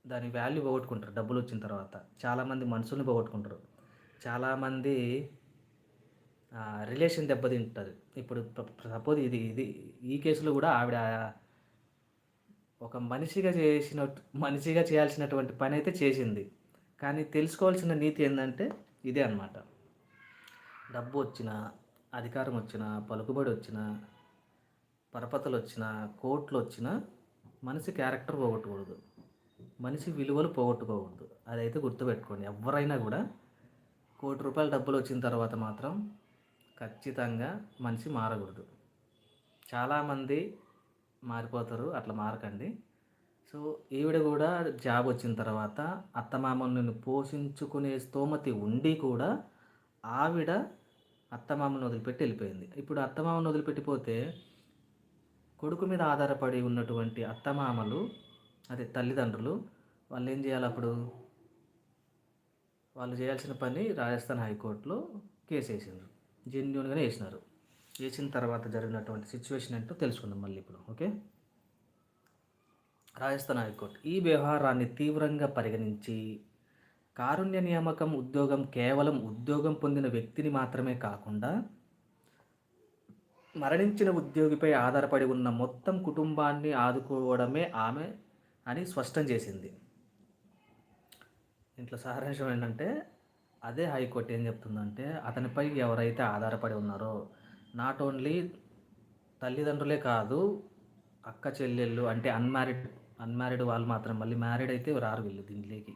దాని వాల్యూ పోగొట్టుకుంటారు డబ్బులు వచ్చిన తర్వాత. చాలామంది మనుషుల్ని పోగొట్టుకుంటారు. చాలామంది రిలేషన్ దెబ్బతింటది. ఇప్పుడు సపోజ్ ఇది ఈ కేసులో గూడా ఆవిడ ఒక మనిషిగా చేయాల్సినటువంటి పనైతే చేసింది. కానీ తెలుసుకోవాల్సిన నీతి ఏందంటే ఇదే అన్నమాట. డబ్బు వచ్చినా, అధికారం వచ్చినా, పలుకుబడి వచ్చినా, పరపతలొచ్చినా, కోట్లొచ్చినా మనిషి క్యారెక్టర్ పోగొట్టకూడదు. మనిషి విలువలు పోగొట్టుకోకూడదు. అదైతే గుర్తుపెట్టుకోండి. ఎవ్వరైనా గూడా రూ. 1,00,00,000 డబ్బులొచ్చిన తర్వాత మాత్రం ఖచ్చితంగా మనిషి మారకూడదు. చాలామంది మారిపోతారు. అట్లా మారకండి. సో, ఈవిడ గూడా జాబ్ వచ్చిన తర్వాత అత్తమామలను పోషించుకునే స్తోమత ఉండి కూడా ఆవిడ అత్తమామలను వదిలిపెట్టి వెళ్ళిపోయింది. ఇప్పుడు అత్తమామలను వదిలిపెట్టిపోతే కొడుకు మీద ఆధారపడి ఉన్నటువంటి అత్తమామలు, అదే తల్లిదండ్రులు, వాళ్ళేం జేయాలప్పుడు? వాళ్ళు చేయాల్సిన పని రాజస్థాన్ హైకోర్టులో కేసేసిండ్రు. జెన్యూన్‌గానే ఏసినారు. ఏసిన తర్వాత జరిగినటువంటి సిచ్యువేషన్ ఏంటో తెలుసుకుందాం మళ్ళీ ఇప్పుడు. ఓకే. రాజస్థాన్ హైకోర్టు ఈ వ్యవహారాన్ని తీవ్రంగా పరిగణించి కారుణ్య నియామకం ఉద్యోగం కేవలం ఉద్యోగం పొందిన వ్యక్తిని మాత్రమే కాకుండా మరణించిన ఉద్యోగిపై ఆధారపడి ఉన్న మొత్తం కుటుంబాన్ని ఆదుకోవడమే ఆమె అని స్పష్టం చేసింది. ఇంట్లో సారాంశం ఏంటంటే అదే హైకోర్టు ఏం చెప్తుందంటే అతనిపై ఎవరైతే ఆధారపడి ఉన్నారో నాట్ ఓన్లీ తల్లిదండ్రులే కాదు, అక్క చెల్లెళ్ళు అంటే అన్మ్యారీడ్ వాళ్ళు మాత్రం, మళ్ళీ మ్యారీడ్ అయితే రారు వీళ్ళు దీంట్లోకి.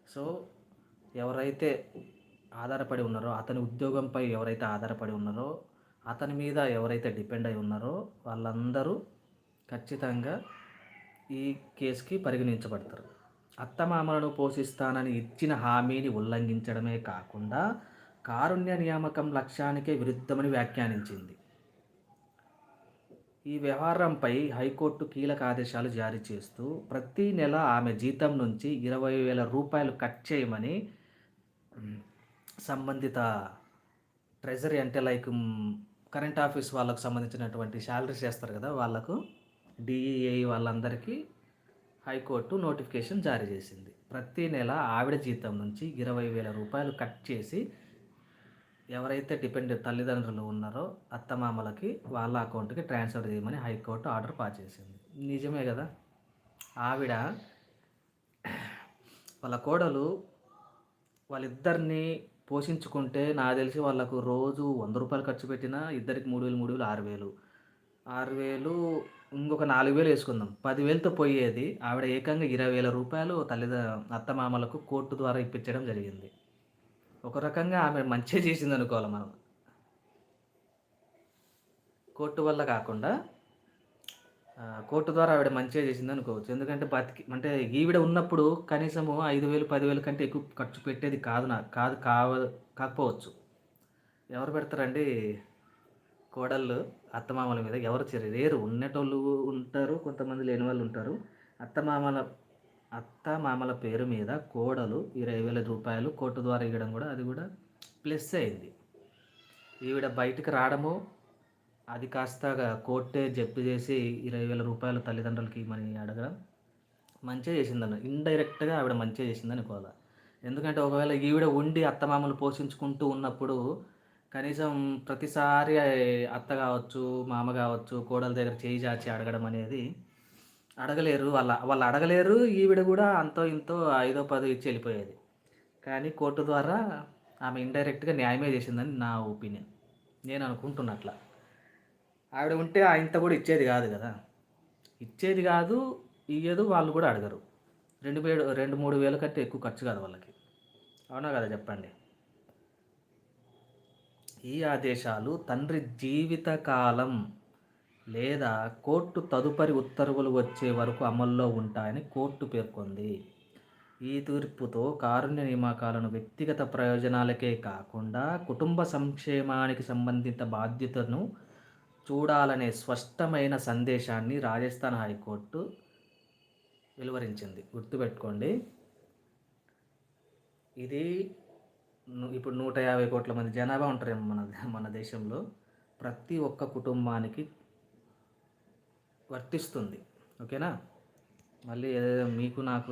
సో, ఎవరైతే ఆధారపడి ఉన్నారో, అతని ఉద్యోగంపై ఎవరైతే ఆధారపడి ఉన్నారో, అతని మీద ఎవరైతే డిపెండ్ అయి ఉన్నారో వాళ్ళందరూ ఖచ్చితంగా ఈ కేసుకి పరిగణించబడతారు. అత్తమామలను పోషిస్తానని ఇచ్చిన హామీని ఉల్లంఘించడమే కాకుండా కారుణ్య నియామకం లక్ష్యానికే విరుద్ధమని వ్యాఖ్యానించింది. ఈ వ్యవహారంపై హైకోర్టు కీలక ఆదేశాలు జారీ చేస్తూ ప్రతి నెల ఆమె జీతం నుంచి రూ. 20,000 కట్ చేయమని సంబంధిత ట్రెజరీ అంటే లైక్ కరెంట్ ఆఫీస్ వాళ్ళకు సంబంధించినటువంటి శాలరీస్ చేస్తారు కదా, వాళ్ళకు డిఈఏ వాళ్ళందరికీ హైకోర్టు నోటిఫికేషన్ జారీ చేసింది. ప్రతి నెల ఆవిడ జీతం నుంచి రూ. 20,000 కట్ చేసి ఎవరైతే తల్లిదండ్రులు ఉన్నారో అత్తమామలకి వాళ్ళ అకౌంట్‌కి ట్రాన్స్ఫర్ చేయమని హైకోర్టు ఆర్డర్ పాస్ చేసింది. నిజమే కదా! ఆవిడ వాళ్ళ కోడలు వాళ్ళిద్దరిని పోషించుకుంటే నాకు తెలిసి వాళ్ళకు రోజు రూ. 100 ఖర్చు పెట్టినా ఇద్దరికి 3,000, 3,000 6,000. 6,000 ఇంకొక 4,000 వేసుకుందాం. 10,000తో పోయేది. ఆవిడ ఏకంగా రూ. 20,000 అత్తమామలకు కోర్టు ద్వారా ఇప్పించడం జరిగింది. ఒక రకంగా ఆమె మంచే చేసిందనుకోవాలి మనం. కోర్టు వల్ల కాకుండా కోర్టు ద్వారా ఆవిడ మంచిగా చేసిందనుకోవచ్చు. ఎందుకంటే అంటే ఈవిడ ఉన్నప్పుడు కనీసము 5,000, 10,000 కంటే ఎక్కువ ఖర్చు పెట్టేది కాకపోవచ్చు. ఎవరు పెడతారండి కోడళ్ళు అత్తమామల మీద? ఎవరు రేరు. ఉన్నటోళ్ళు ఉంటారు, కొంతమంది లేని వాళ్ళు ఉంటారు. అత్తమామల పేరు మీద కోడలు రూ. 20,000 కోర్టు ద్వారా ఇవ్వడం కూడా అది కూడా ప్లస్ అయింది. ఈవిడ బయటికి రావడము, అది కాస్త కోర్టే జప్తు చేసి రూ. 20,000 తల్లిదండ్రులకి ఇమ్మని అడగడం మంచిగా చేసిందన్న. ఇండైరెక్ట్‌గా ఆవిడ మంచిగా చేసిందనుకోవాలి. ఎందుకంటే ఒకవేళ ఈవిడ ఉండి అత్తమామలు పోషించుకుంటూ ఉన్నప్పుడు కనీసం ప్రతిసారి అత్త కావచ్చు, మామ కావచ్చు, కోడల దగ్గర చేయి చాచి అడగడం అనేది అడగలేరు. వాళ్ళు అడగలేరు. ఈవిడ కూడా అంతో ఇంతో ఐదో పదో ఇచ్చి వెళ్ళిపోయేది. కానీ కోర్టు ద్వారా ఆమె ఇండైరెక్ట్‌గా న్యాయమే చేసిందని నా ఒపీనియన్. నేను అనుకుంటున్నా అట్లా. ఆవిడ ఉంటే ఇంత కూడా ఇచ్చేది కాదు కదా! ఇచ్చేది కాదు, ఇయ్యదు, వాళ్ళు కూడా అడగరు. 2, 3 వేల కంటే ఎక్కువ ఖర్చు కాదు వాళ్ళకి. అవునా కదా చెప్పండి? ఈ ఆదేశాలు తండ్రి జీవితకాలం లేదా కోర్టు తదుపరి ఉత్తర్వులు వచ్చే వరకు అమల్లో ఉంటాయని కోర్టు పేర్కొంది. ఈ తీర్పుతో కారుణ్య నియామకాలను వ్యక్తిగత ప్రయోజనాలకే కాకుండా కుటుంబ సంక్షేమానికి సంబంధిత బాధ్యతను చూడాలనే స్పష్టమైన సందేశాన్ని రాజస్థాన్ హైకోర్టు వెలువరించింది. గుర్తుపెట్టుకోండి, ఇది ఇప్పుడు 150 కోట్ల మంది జనాభా ఉంటారేమో మన దేశంలో. ప్రతి ఒక్క కుటుంబానికి వర్తిస్తుంది. ఓకేనా? మళ్ళీ ఏదేదో మీకు నాకు